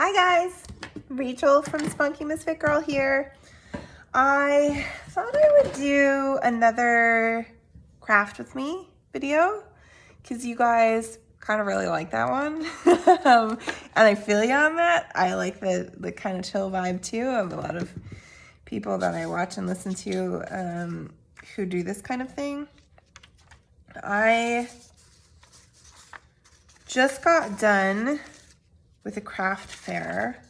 Hi guys, Rachel from Spunky Misfit Girl here. I thought I would do another craft with me video because you guys kind of really like that one. And I feel you on that. I like the kind of chill vibe too of a lot of people that I watch and listen to who do this kind of thing. I just got done with a craft fair,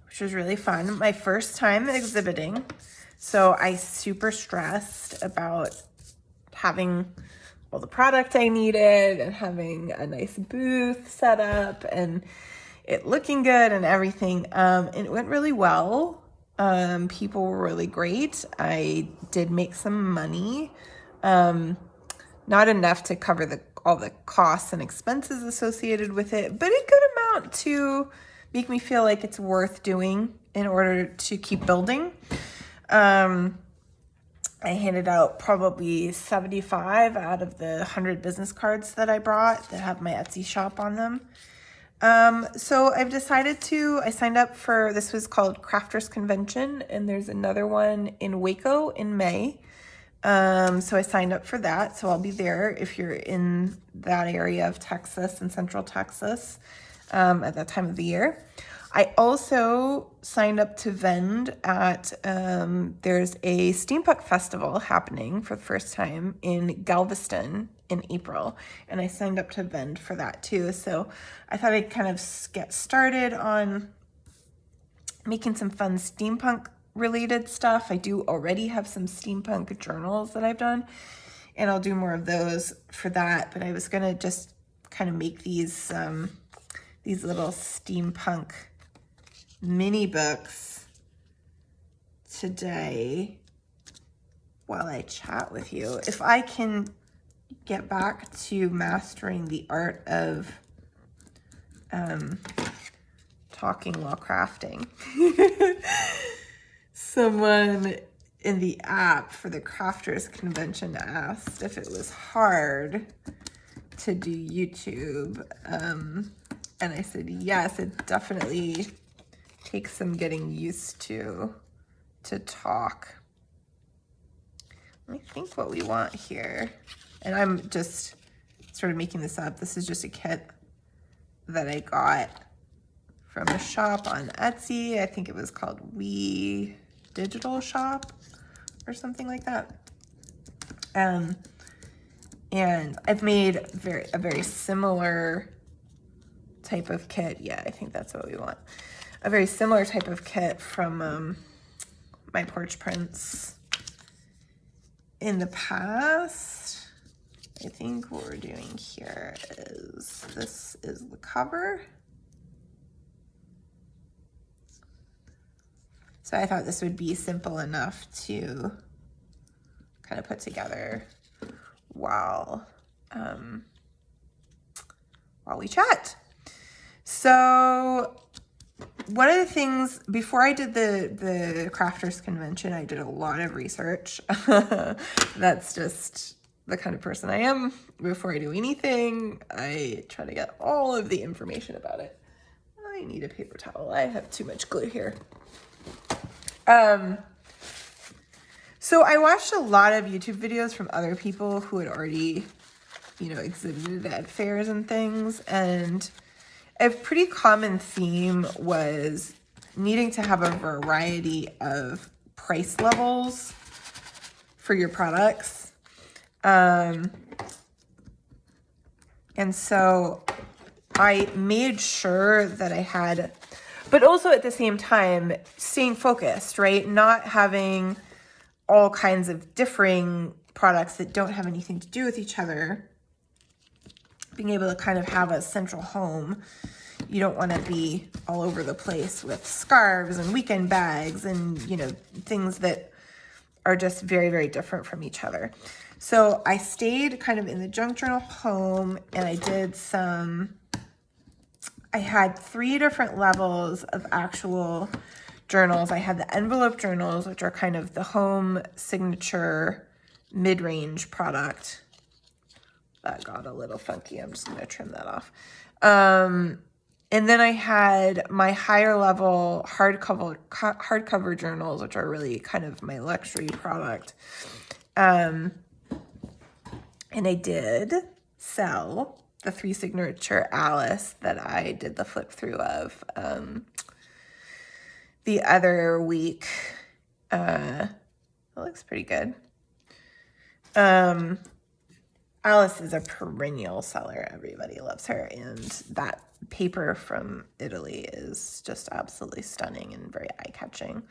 which was really fun. My first time exhibiting. So I super stressed about having all the product I needed and having a nice booth set up and it looking good and everything. And it went really well. People were really great. I did make some money. Not enough to cover all the costs and expenses associated with it, but a good amount to make me feel like it's worth doing in order to keep building. I handed out probably 75 out of the 100 business cards that I brought that have my Etsy shop on them. So I've decided I signed up for, this was called Crafters Convention, and there's another one in Waco in May. So I signed up for that. So I'll be there if you're in that area of Texas and Central Texas at that time of the year. I also signed up to vend at, there's a Steampunk festival happening for the first time in Galveston in April. And I signed up to vend for that too. So I thought I'd kind of get started on making some fun steampunk related stuff. I do already have some steampunk journals that I've done, and I'll do more of those for that. But I was gonna just kind of make these little steampunk mini books today while I chat with you. If I can get back to mastering the art of talking while crafting. Someone in the app for the Crafters Convention asked if it was hard to do YouTube. And I said, yes, it definitely takes some getting used to talk. Let me think what we want here. And I'm just sort of making this up. This is just a kit that I got from a shop on Etsy. I think it was called We Digital Shop or something like that. And I've made a very similar type of kit. Yeah, I think that's what we want. A very similar type of kit from my Porch Prints in the past. I think what we're doing here is, this is the cover. So I thought this would be simple enough to kind of put together while we chat. So one of the things, before I did the Crafters Convention, I did a lot of research. That's just the kind of person I am. Before I do anything, I try to get all of the information about it. I need a paper towel. I have too much glue here. So I watched a lot of YouTube videos from other people who had already, exhibited at fairs and things. And a pretty common theme was needing to have a variety of price levels for your products. And so I made sure that I had, but also at the same time, staying focused, right? Not having all kinds of differing products that don't have anything to do with each other. Being able to kind of have a central home. You don't want to be all over the place with scarves and weekend bags and, things that are just very, very different from each other. So I stayed kind of in the junk journal home, and I had 3 different levels of actual journals. I had the envelope journals, which are kind of the home signature mid-range product. That got a little funky. I'm just going to trim that off. And then I had my higher level hardcover journals, which are really kind of my luxury product. And I did sell the 3 signature Alice that I did the flip through of the other week. It looks pretty good. Alice is a perennial seller. Everybody loves her. And that paper from Italy is just absolutely stunning and very eye-catching.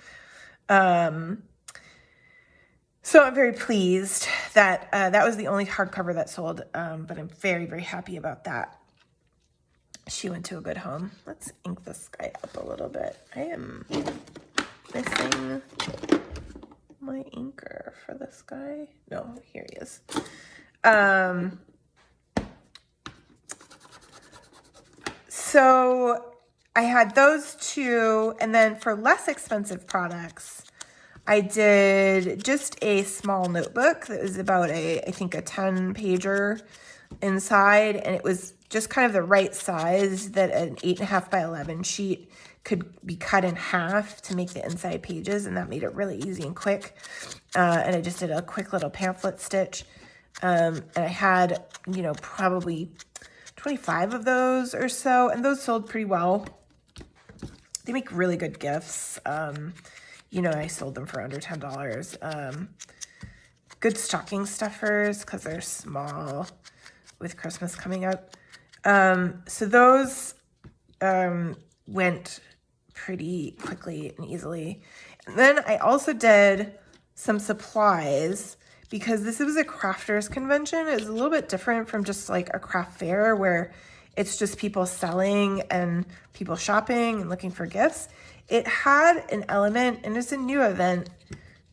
So I'm very pleased that that was the only hardcover that sold, but I'm very, very happy about that. She went to a good home. Let's ink this guy up a little bit. I am missing my inker for this guy. No, here he is. So I had those 2, and then for less expensive products, I did just a small notebook that was about I think a 10 pager inside, and it was just kind of the right size that an 8.5 by 11 sheet could be cut in half to make the inside pages, and that made it really easy and quick. And I just did a quick little pamphlet stitch. And I had, probably 25 of those or so, and those sold pretty well. They make really good gifts. I sold them for under $10. Good stocking stuffers because they're small with Christmas coming up. So those went pretty quickly and easily. And then I also did some supplies because this was a crafters convention. It's a little bit different from just like a craft fair where it's just people selling and people shopping and looking for gifts. It had an element, and it's a new event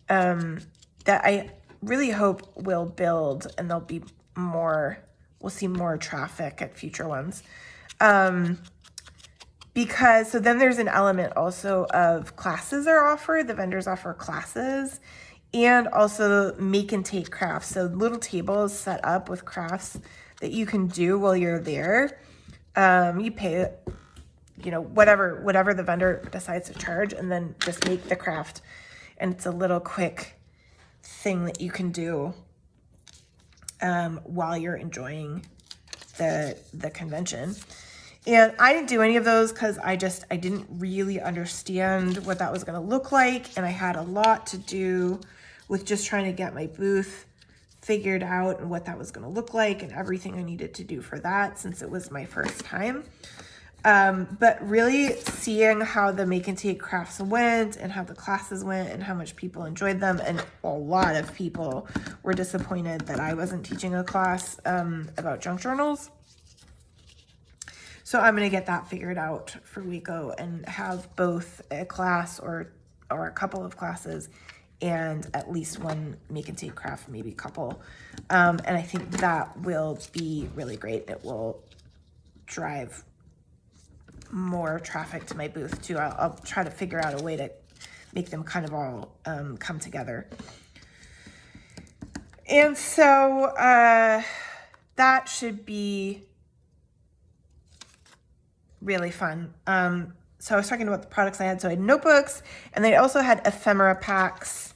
that I really hope will build, and there'll be more, we'll see more traffic at future ones. Because, so then there's an element also of classes are offered. The vendors offer classes and also make and take crafts. So little tables set up with crafts that you can do while you're there. You pay, whatever the vendor decides to charge, and then just make the craft. And it's a little quick thing that you can do while you're enjoying the convention. And I didn't do any of those because I didn't really understand what that was going to look like. And I had a lot to do with just trying to get my booth figured out and what that was going to look like and everything I needed to do for that since it was my first time. But really seeing how the make and take crafts went and how the classes went and how much people enjoyed them. And a lot of people were disappointed that I wasn't teaching a class about junk journals. So I'm going to get that figured out for Waco and have both a class or a couple of classes and at least one make and take craft, maybe a couple. And I think that will be really great. It will drive more traffic to my booth too. I'll try to figure out a way to make them kind of all come together. And so that should be really fun. So I was talking about the products I had. So I had notebooks, and they also had ephemera packs,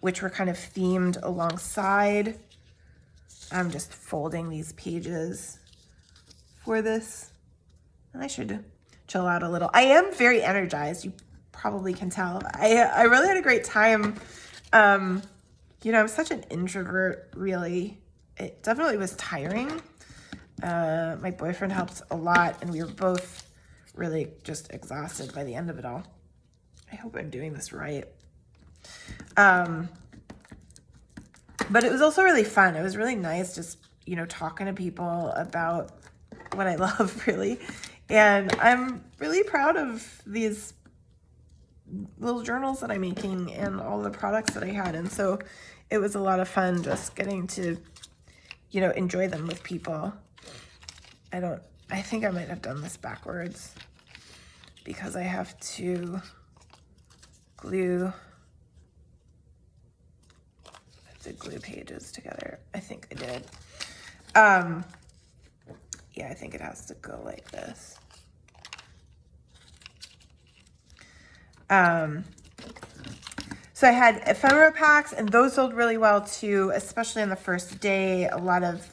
which were kind of themed alongside. I'm just folding these pages for this, and I should chill out a little. I am very energized. You probably can tell. I really had a great time. I'm such an introvert, really. It definitely was tiring. My boyfriend helped a lot, and we were both really just exhausted by the end of it all. I hope I'm doing this right. But it was also really fun. It was really nice just, talking to people about what I love, really. And I'm really proud of these little journals that I'm making and all the products that I had. And so it was a lot of fun just getting to, enjoy them with people. I think I might have done this backwards because I have to glue pages together. I think I did. Yeah, I think it has to go like this. So I had ephemera packs, and those sold really well too, especially on the first day. A lot of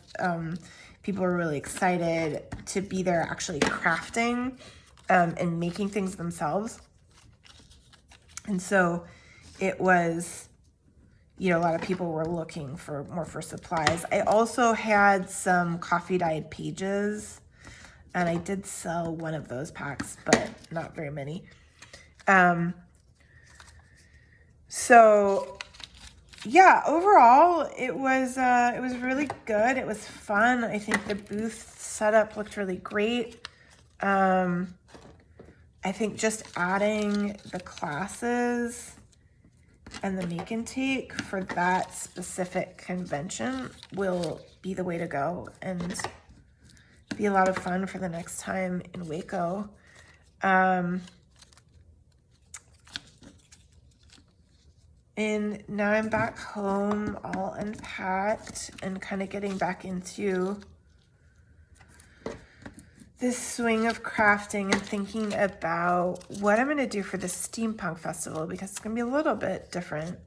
people were really excited to be there actually crafting and making things themselves. And so it was, you know, a lot of people were looking for more for supplies. I also had some coffee dyed pages, and I did sell one of those packs, but not very many. So yeah, overall it was really good. It was fun. I think the booth setup looked really great. I think just adding the classes and the make and take for that specific convention will be the way to go and be a lot of fun for the next time in Waco. And now I'm back home, all unpacked and kind of getting back into this swing of crafting and thinking about what I'm going to do for the Steampunk Festival, because it's going to be a little bit different.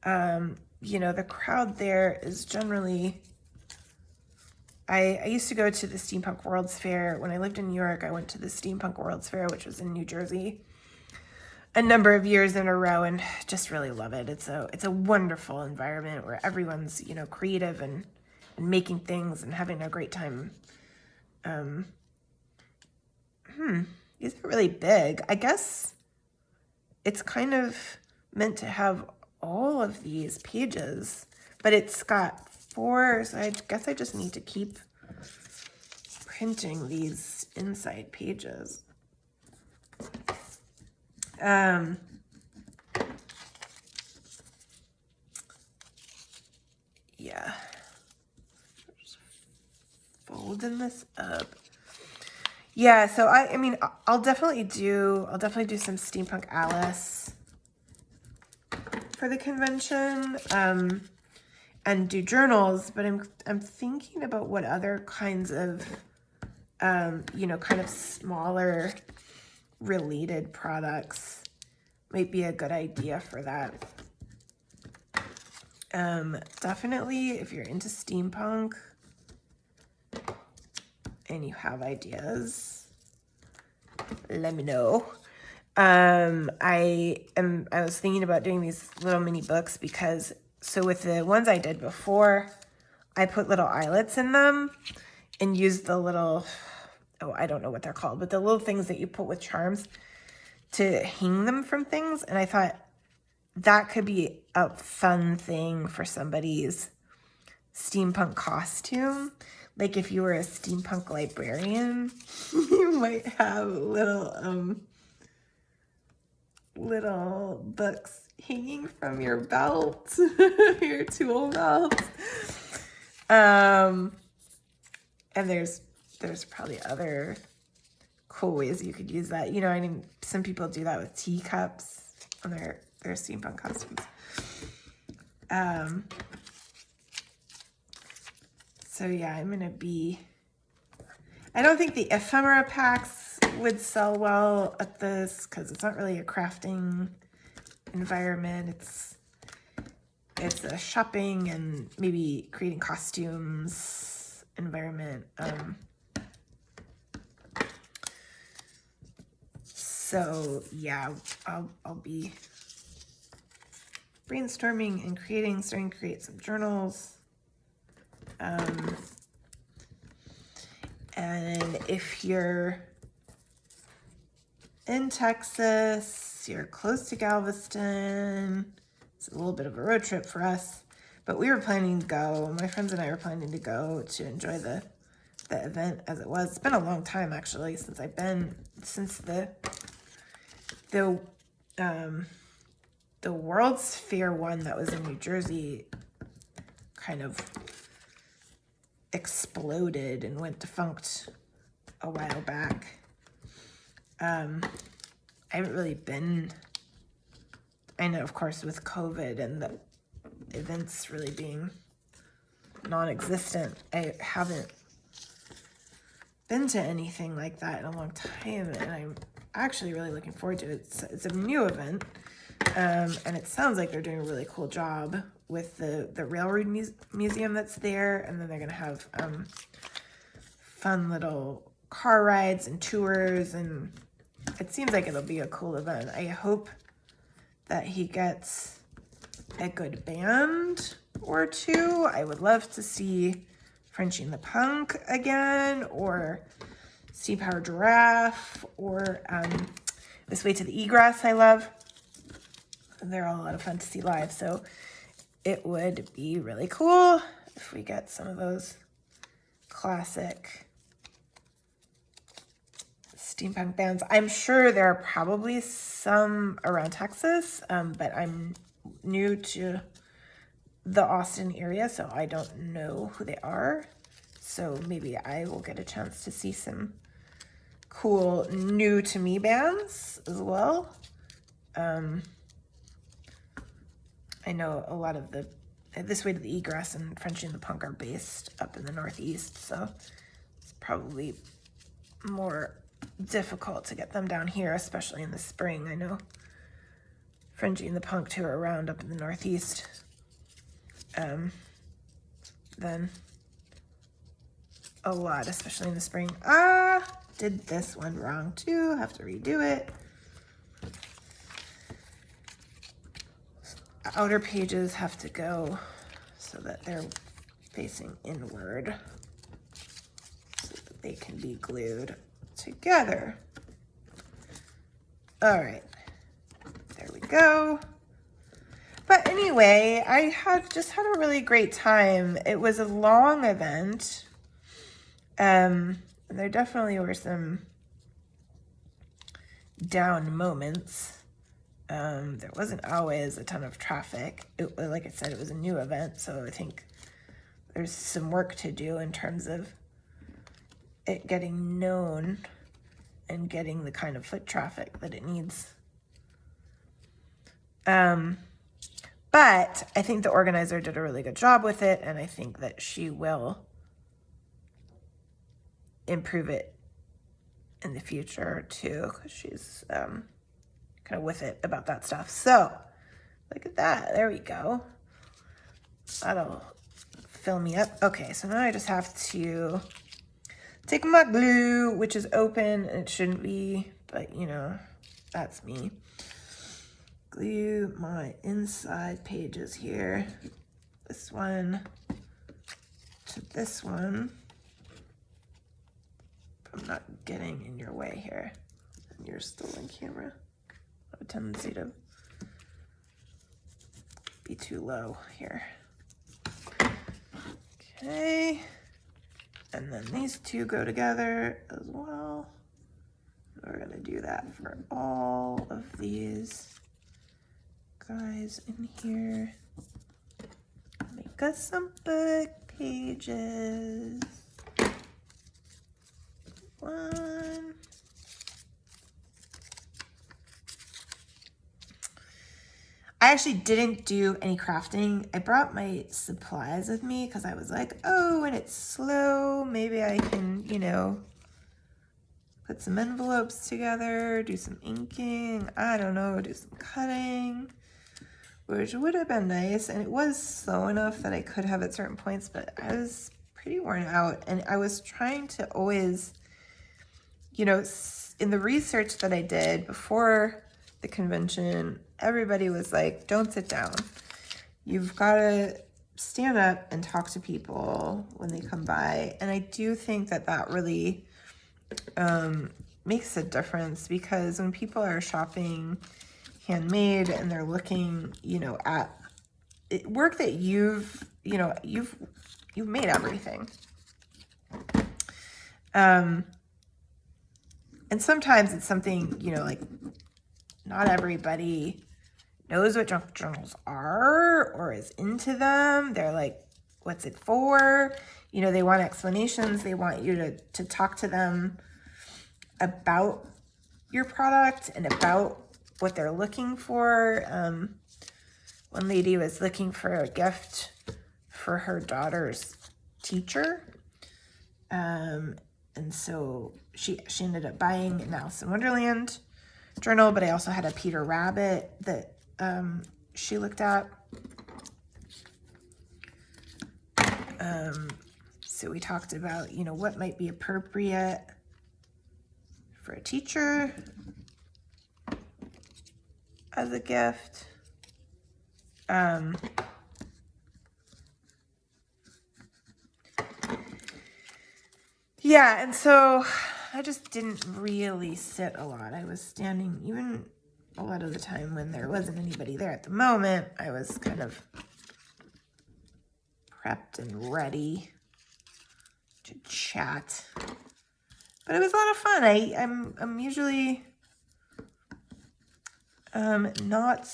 You know, the crowd there is generally... I used to go to the Steampunk World's Fair. When I lived in New York, I went to the Steampunk World's Fair, which was in New Jersey, a number of years in a row, and just really love it. It's a wonderful environment where everyone's, you know, creative and making things and having a great time. These are really big. I guess it's kind of meant to have all of these pages, but it's got 4, so I guess I just need to keep printing these inside pages. Yeah. Just folding this up. Yeah, so I mean, I'll definitely do some Steampunk Alice for the convention, and do journals, but I'm thinking about what other kinds of, you know, kind of smaller related products might be a good idea for that. Definitely if you're into steampunk and you have ideas, let me know. I was thinking about doing these little mini books because, so with the ones I did before, I put little eyelets in them and used the little, oh, I don't know what they're called, but the little things that you put with charms to hang them from things. And I thought that could be a fun thing for somebody's steampunk costume. Like if you were a steampunk librarian, you might have little books hanging from your belt, your tool belt. And there's probably other cool ways you could use that. You know, I mean, some people do that with teacups on their steampunk costumes. So yeah, I don't think the ephemera packs would sell well at this because it's not really a crafting environment. It's a shopping and maybe creating costumes environment. So yeah, I'll be brainstorming and starting to create some journals. And if you're in Texas, you're close to Galveston, it's a little bit of a road trip for us, but we were planning to go, my friends and I were planning to go to enjoy the event as it was. It's been a long time actually since the World's Fair one that was in New Jersey kind of exploded and went defunct a while back. I haven't really been, I know of course with COVID and the events really being non-existent, I haven't been to anything like that in a long time, and I'm actually really looking forward to it. It's a new event, and it sounds like they're doing a really cool job with the railroad museum that's there, and then they're gonna have fun little car rides and tours, and it seems like it'll be a cool event. I hope that he gets a good band or two. I would love to see Frenchie and the Punk again, or Sea Power Giraffe, or This Way to the Egress I love. They're all a lot of fun to see live, so it would be really cool if we get some of those classic steampunk bands. I'm sure there are probably some around Texas, but I'm new to the Austin area, so I don't know who they are. So maybe I will get a chance to see some cool new to me bands as well. I know a lot of the This Way to the Egress and Frenchie and the Punk are based up in the Northeast, so it's probably more difficult to get them down here, especially in the spring. I know Frenchie and the Punk tour around up in the Northeast. Then a lot, especially in the spring. Did this one wrong too. Have to redo it. Outer pages have to go so that they're facing inward, so that they can be glued together. All right, there we go. But anyway, I just had a really great time. It was a long event. And there definitely were some down moments. There wasn't always a ton of traffic. Like I said, it was a new event, so I think there's some work to do in terms of it getting known and getting the kind of foot traffic that it needs. But I think the organizer did a really good job with it, and I think that she will improve it in the future too, because she's kind of with it about that stuff. So look at that. There we go. That'll fill me up. Okay, so now I just have to take my glue, which is open, and it shouldn't be, but you know, that's me. Glue my inside pages here. This one to this one. I'm not getting in your way here. And you're still on camera. I have a tendency to be too low here. Okay. And then these two go together as well. We're gonna do that for all of these guys in here. Make us some book pages. One. I actually didn't do any crafting. I brought my supplies with me because I was like, oh, when it's slow, maybe I can, you know, put some envelopes together, do some inking, I don't know, do some cutting, which would have been nice. And it was slow enough that I could have at certain points, but I was pretty worn out. And I was trying to always, you know, in the research that I did before the convention, everybody was like, don't sit down. You've got to stand up and talk to people when they come by. And I do think that that really makes a difference, because when people are shopping handmade and they're looking, you know, at work that you've made everything. And sometimes it's something, you know, like not everybody knows what junk journals are or is into them. They're like, what's it for? You know, they want explanations. They want you to talk to them about your product and about what they're looking for. One lady was looking for a gift for her daughter's teacher. And And so she ended up buying an Alice in Wonderland journal, but I also had a Peter Rabbit that she looked at. So we talked about, you know, what might be appropriate for a teacher as a gift. Yeah, and so I just didn't really sit a lot. I was standing, even a lot of the time when there wasn't anybody there at the moment, I was kind of prepped and ready to chat. But it was a lot of fun. I'm usually not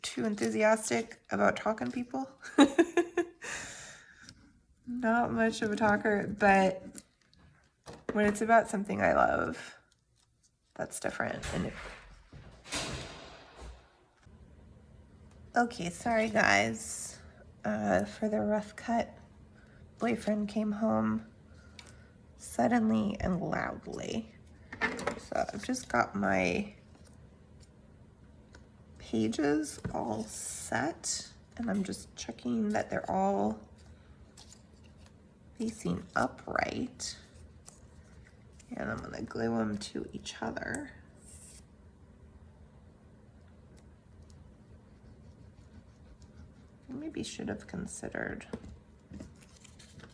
too enthusiastic about talking to people. Not much of a talker, but when it's about something I love, that's different. And okay, sorry guys for the rough cut. Boyfriend came home suddenly and loudly. So I've just got my pages all set, and I'm just checking that they're all facing upright. And I'm gonna glue them to each other. I maybe should have considered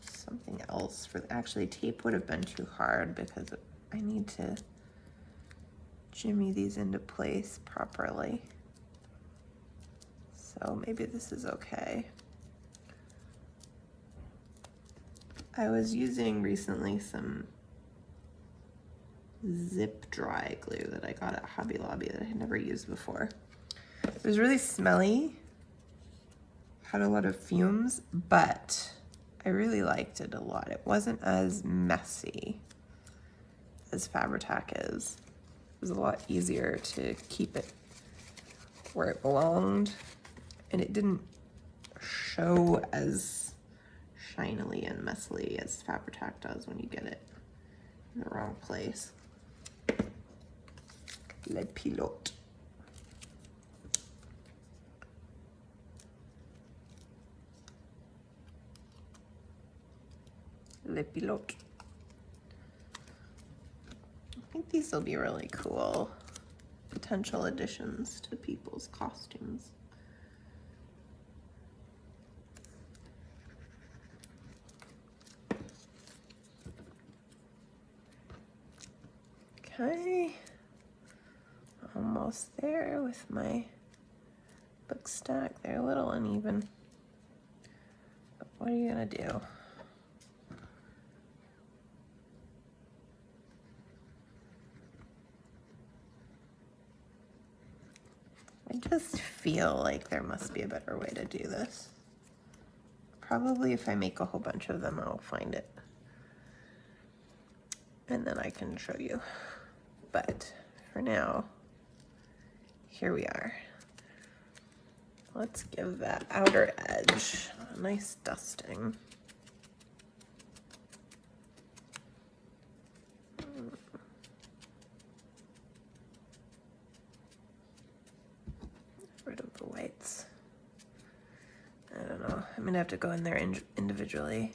something else for, actually tape would have been too hard because I need to jimmy these into place properly. So maybe this is okay. I was using recently some zip dry glue that I got at Hobby Lobby that I had never used before. It was really smelly, had a lot of fumes, but I really liked it a lot. It wasn't as messy as Fabri-Tac is. It was a lot easier to keep it where it belonged, and it didn't show as shinily and messily as Fabri-Tac does when you get it in the wrong place. Le pilote. Le pilote. I think these will be really cool potential additions to people's costumes. Okay, almost there with my book stack. They're a little uneven, but what are you gonna do? I just feel like there must be a better way to do this. Probably if I make a whole bunch of them, I'll find it. And then I can show you. But for now, here we are. Let's give that outer edge a nice dusting. Rid of the whites. I don't know. I'm gonna have to go in there individually.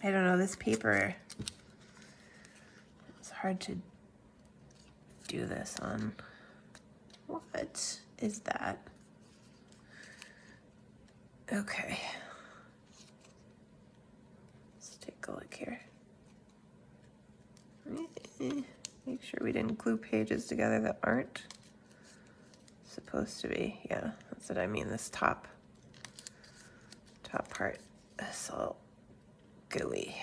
I don't know, this paper, it's hard to do this on. What is that? Okay. Let's take a look here. Make sure we didn't glue pages together that aren't supposed to be. Yeah, that's what I mean, this top part is all gooey.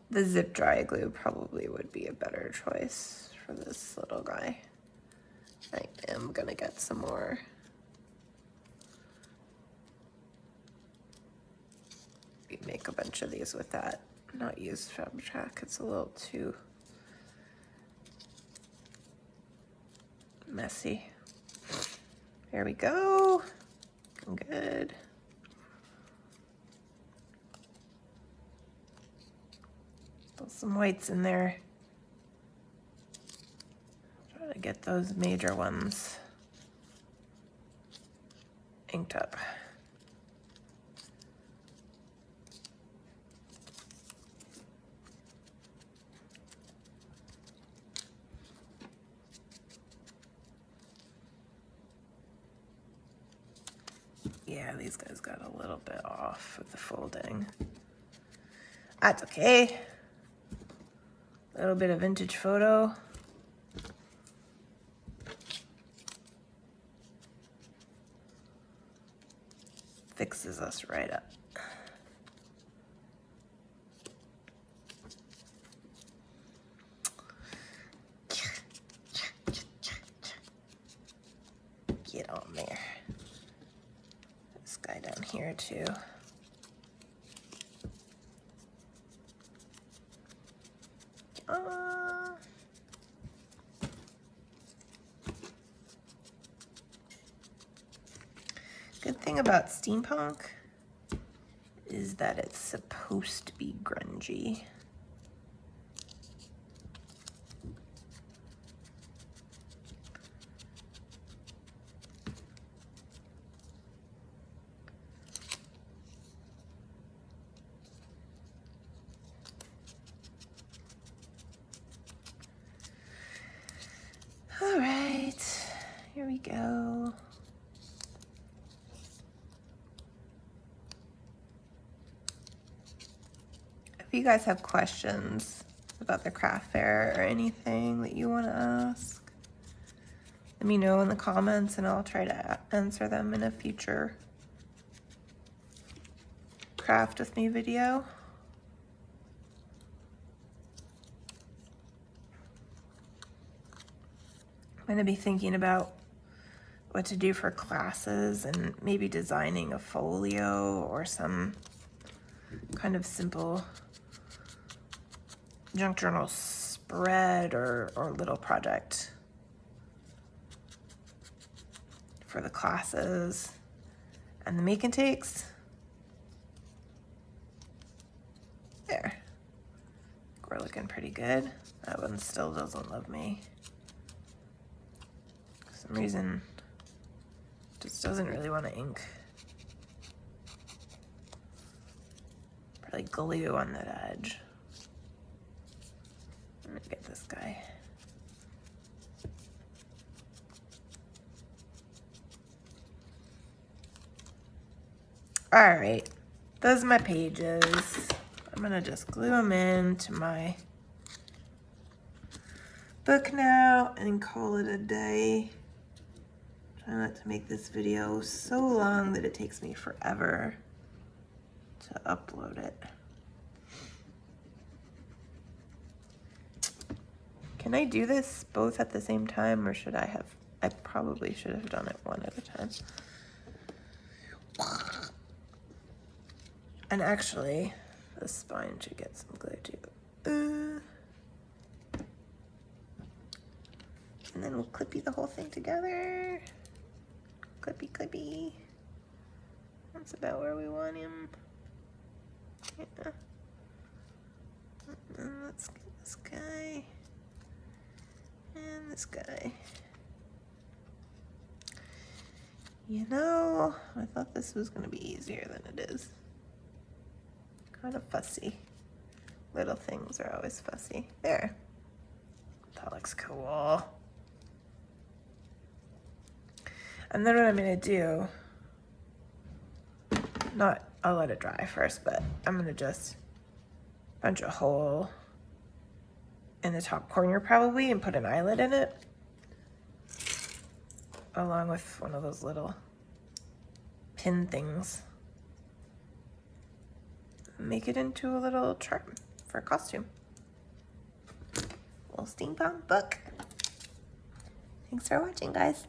The zip dry glue probably would be a better choice for this little guy. I am gonna get some more. Make make a bunch of these with that. Not use Fab-Track, it's a little too messy. There we go. Looking good. Put some whites in there. Try to get those major ones inked up. Yeah, these guys got a little bit off with the folding. That's okay. A little bit of vintage photo. Fixes us right up. Get on there. This guy down here too. Good thing about Steampunk is that it's supposed to be grungy. All right, here we go. If you guys have questions about the craft fair or anything that you want to ask, let me know in the comments and I'll try to answer them in a future craft with me video. I'm going to be thinking about what to do for classes and maybe designing a folio or some kind of simple junk journal spread or little project for the classes and the make and takes. There. We're looking pretty good. That one still doesn't love me. For some reason, just doesn't really want to ink. Probably glue on that edge. Let me get this guy. All right, those are my pages. I'm gonna just glue them into my book now and call it a day. Try not to make this video so long that it takes me forever to upload it. Can I do this both at the same time, or should I have? I probably should have done it one at a time. And actually, the spine should get some glue too. And then we'll clippy the whole thing together. Clippy, clippy. That's about where we want him. Yeah. And let's get this guy. And this guy. You know, I thought this was going to be easier than it is. Kind of fussy. Little things are always fussy. There. That looks cool. And then what I'm going to do, I'll let it dry first, but I'm going to just punch a hole in the top corner probably and put an eyelet in it, along with one of those little pin things. Make it into a little charm for a costume. Little steampunk book. Thanks for watching, guys.